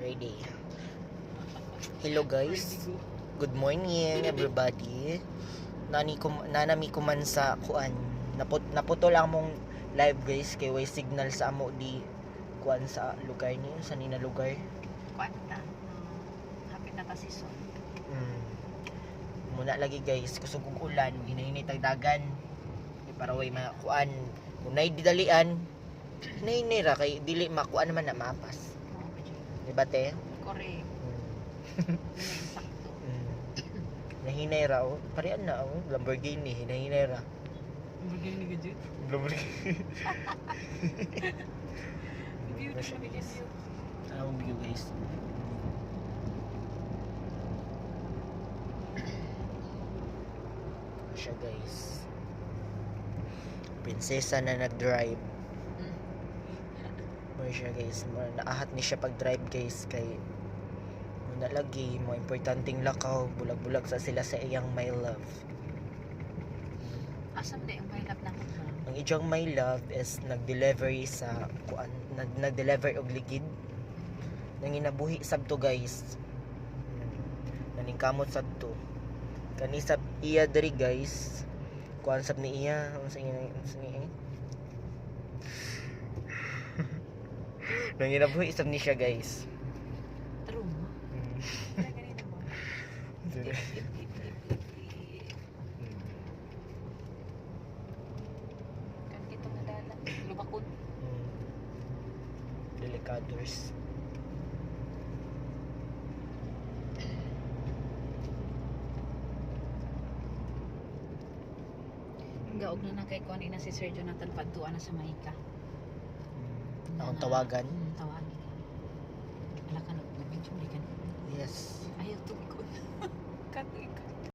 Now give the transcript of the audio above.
Ready. Hello guys. Good morning everybody. Nanami ko man sa kuan. Naputol ang mong live guys kay way signal sa amo di kuan sa lugar niyo sa nina lugar. Kuan ta. Hapit na ta season. Muna lagi guys kusog og ulan, hinahinay tag dagan. Para way makuan. Kung nay didalian, hinay ra kay dili makuan naman na mapas. Di ba te? Correct. Sakto. Nahinay ra oh. Parean na oh. Lamborghini, hinahinay ra. Lamborghini gadget. Lamborghini. Review na siya video. Ano ang video guys? Siya guys. Prinsesa na nag-drive. Mo siya guys, naahat ni siya pag-drive guys kay muna lagi mo importanteng lakaw, bulag-bulag sa sila sa iyang my love. Asam na yung may love na ko. Ang iyang my love is nag-delivery sa kuan, nag-deliver og ligid. Nanginabuhi sabto guys. Naningkamot sabto. Kani sab iya diri guys. Kuan sab ni iya, unsa niya. Nanginabuhi sab ni siya guys. True. Ganito mo. Kan kito nga dala. Lubakon. Delicadors. Gaog na kay kuan ina si Sir Jonathan Padtuan na sa Mayka. Akong tawagan. Tawagan.